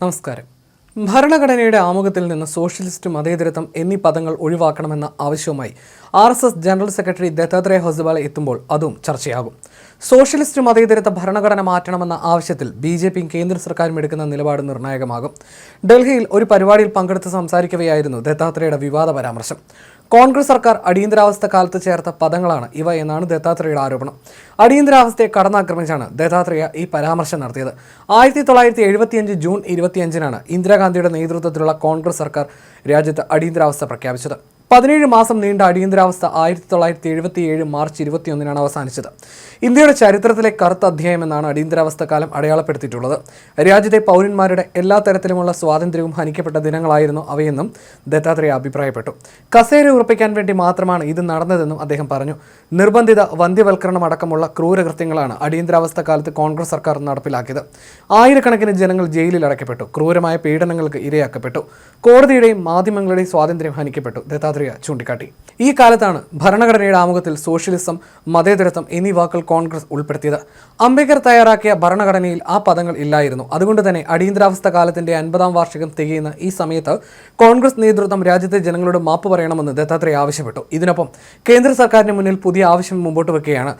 നമസ്കാരം. ഭരണഘടനയുടെ ആമുഖത്തിൽ നിന്ന് സോഷ്യലിസ്റ്റ് മതേതരത്വം എന്നീ പദങ്ങൾ ഒഴിവാക്കണമെന്ന ആവശ്യവുമായി RSS general secretary Dattatreya Hosabale എത്തുമ്പോൾ അതും ചർച്ചയാകും. സോഷ്യലിസ്റ്റ് മതേതരത്വ ഭരണഘടന മാറ്റണമെന്ന ആവശ്യത്തിൽ BJPയും കേന്ദ്ര സർക്കാരും എടുക്കുന്ന നിലപാട് നിർണായകമാകും. ഡൽഹിയിൽ ഒരു പരിപാടിയിൽ പങ്കെടുത്ത് സംസാരിക്കവെയായിരുന്നു ദത്താത്രേയയുടെ വിവാദ പരാമർശം. കോൺഗ്രസ് സർക്കാർ അടിയന്തരാവസ്ഥ കാലത്ത് ചേർത്ത പദങ്ങളാണ് ഇവ എന്നാണ് ദത്താത്രേയയുടെ ആരോപണം. അടിയന്തരാവസ്ഥയെ കടന്നാക്രമിച്ചാണ് ദത്താത്രേയ ഈ പരാമർശം നടത്തിയത്. 1975 ജൂൺ 25-നാണ് ഇന്ദിരാഗാന്ധിയുടെ നേതൃത്വത്തിലുള്ള കോൺഗ്രസ് സർക്കാർ രാജ്യത്ത് അടിയന്തരാവസ്ഥ പ്രഖ്യാപിച്ചത്. 17 മാസം നീണ്ട അടിയന്തരാവസ്ഥ 1977 മാർച്ച് 21-നാണ് അവസാനിച്ചത്. ഇന്ത്യയുടെ ചരിത്രത്തിലെ കറുത്ത അധ്യായമെന്നാണ് അടിയന്തരാവസ്ഥ കാലം അടയാളപ്പെടുത്തിയിട്ടുള്ളത്. രാജ്യത്തെ പൗരന്മാരുടെ എല്ലാ തരത്തിലുമുള്ള സ്വാതന്ത്ര്യവും ഹനിക്കപ്പെട്ട ദിനങ്ങളായിരുന്നു അവയെന്നും ദത്താത്രേയ അഭിപ്രായപ്പെട്ടു. കസേര ഉറപ്പിക്കാൻ വേണ്ടി മാത്രമാണ് ഇത് നടന്നതെന്നും അദ്ദേഹം പറഞ്ഞു. നിർബന്ധിത വന്ധ്യവൽക്കരണം അടക്കമുള്ള ക്രൂരകൃത്യങ്ങളാണ് അടിയന്തരാവസ്ഥ കാലത്ത് കോൺഗ്രസ് സർക്കാർ നടപ്പിലാക്കിയത്. ആയിരക്കണക്കിന് ജനങ്ങൾ ജയിലിൽ അടയ്ക്കപ്പെട്ടു. ക്രൂരമായ പീഡനങ്ങൾക്ക് ഇരയാക്കപ്പെട്ടു. കോടതിയുടെയും മാധ്യമങ്ങളുടെയും സ്വാതന്ത്ര്യം ഹനിക്കപ്പെട്ടു. ദത്താത്രേയ ചൂണ്ടിക്കാട്ടി. ഈ കാലത്താണ് ഭരണഘടനയുടെ ആമുഖത്തിൽ സോഷ്യലിസം, മതേതരത്വം എന്നീ വാക്കുകൾ കോൺഗ്രസ് ഉൾപ്പെടുത്തിയത്. അംബേദ്കർ തയ്യാറാക്കിയ ഭരണഘടനയിൽ ആ പദങ്ങൾ ഇല്ലായിരുന്നു. അതുകൊണ്ട് തന്നെ അടിയന്തരാവസ്ഥ കാലത്തിന്റെ 50-ാം വാർഷികം തികയുന്ന ഈ സമയത്ത് കോൺഗ്രസ് നേതൃത്വം രാജ്യത്തെ ജനങ്ങളോട് മാപ്പ് പറയണമെന്ന് ദത്താത്രേയ ആവശ്യപ്പെട്ടു. ഇതിനൊപ്പം കേന്ദ്ര സർക്കാരിന് മുന്നിൽ പുതിയ ആവശ്യം മുമ്പോട്ട് വെക്കുകയാണ്.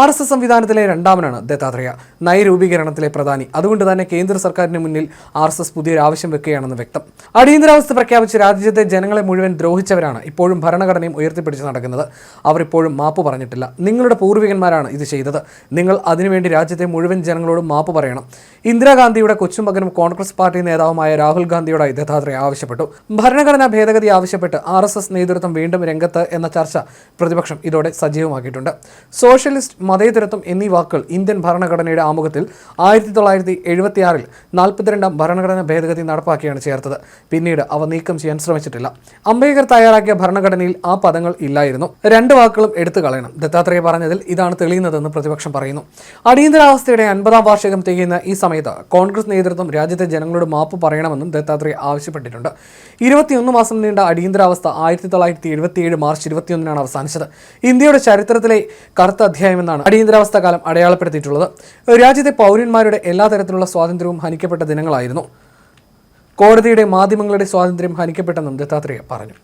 RSS സംവിധാനത്തിലെ രണ്ടാമനാണ് ദത്താത്രേയ, നയരൂപീകരണത്തിലെ പ്രധാനി. അതുകൊണ്ട് തന്നെ കേന്ദ്ര സർക്കാരിന് മുന്നിൽ RSS പുതിയൊരു ആവശ്യം വെക്കുകയാണെന്ന് വ്യക്തം. അടിയന്തരാവസ്ഥ പ്രഖ്യാപിച്ച് രാജ്യത്തെ ജനങ്ങളെ മുഴുവൻ ദ്രോഹിച്ചവരാണ് ഇപ്പോഴും ഭരണഘടനയും ഉയർത്തിപ്പിടിച്ച് നടക്കുന്നത്. അവർ ഇപ്പോഴും മാപ്പ് പറഞ്ഞിട്ടില്ല. നിങ്ങളുടെ പൂർവികന്മാരാണ് ഇത് ചെയ്തത്. നിങ്ങൾ അതിനുവേണ്ടി രാജ്യത്തെ മുഴുവൻ ജനങ്ങളോടും മാപ്പ് പറയണം. ഇന്ദിരാഗാന്ധിയുടെ കൊച്ചുമകനും കോൺഗ്രസ് പാർട്ടി നേതാവുമായ രാഹുൽ ഗാന്ധിയോടായി ദത്താത്രേയ ആവശ്യപ്പെട്ടു. ഭരണഘടനാ ഭേദഗതി ആവശ്യപ്പെട്ട് RSS നേതൃത്വം വീണ്ടും രംഗത്ത് എന്ന ചർച്ച പ്രതിപക്ഷം ഇതോടെ സജീവമാക്കിയിട്ടുണ്ട്. സോഷ്യലിസ്റ്റ്, മതേതരത്വം എന്നീ വാക്കുകൾ ഇന്ത്യൻ ഭരണഘടനയുടെ ആമുഖത്തിൽ 1976-ൽ 42-ാം ഭരണഘടനാ ഭേദഗതി നടപ്പാക്കിയാണ് ചേർത്തത്. പിന്നീട് അവ നീക്കം ചെയ്യാൻ ശ്രമിച്ചിട്ടില്ല. അംബേദ്കർ തയ്യാറാക്കിയ ഭരണഘടനയിൽ ആ പദങ്ങൾ ഇല്ലായിരുന്നു. രണ്ട് വാക്കുകളും എടുത്തു കളയണം. ദത്താത്രേയ പറഞ്ഞതിൽ ഇതാണ് തെളിയുന്നതെന്ന് പ്രതിപക്ഷം പറയുന്നു. അടിയന്തരാവസ്ഥയുടെ 50-ാം വാർഷികം തികയുന്ന ഈ സമയത്ത് കോൺഗ്രസ് നേതൃത്വം രാജ്യത്തെ ജനങ്ങളോട് മാപ്പ് പറയണമെന്നും ദത്താത്രേയ ആവശ്യപ്പെട്ടിട്ടുണ്ട്. 21 മാസം നീണ്ട അടിയന്തരാവസ്ഥ 1977 മാർച്ച് 21-നാണ് അവസാനിച്ചത്. ഇന്ത്യയുടെ ചരിത്രത്തിലെ കറുത്ത അധ്യായമെന്നാണ് അടിയന്തരാവസ്ഥ കാലം അടയാളപ്പെടുത്തിയിട്ടുള്ളത്. രാജ്യത്തെ പൗരന്മാരുടെ എല്ലാ തരത്തിലുള്ള സ്വാതന്ത്ര്യവും ഹനിക്കപ്പെട്ട ദിനങ്ങളായിരുന്നു. കോടതിയുടെ മാധ്യമങ്ങളുടെ സ്വാതന്ത്ര്യം ഹനിക്കപ്പെട്ടെന്നും ദത്താത്രേയ പറഞ്ഞു.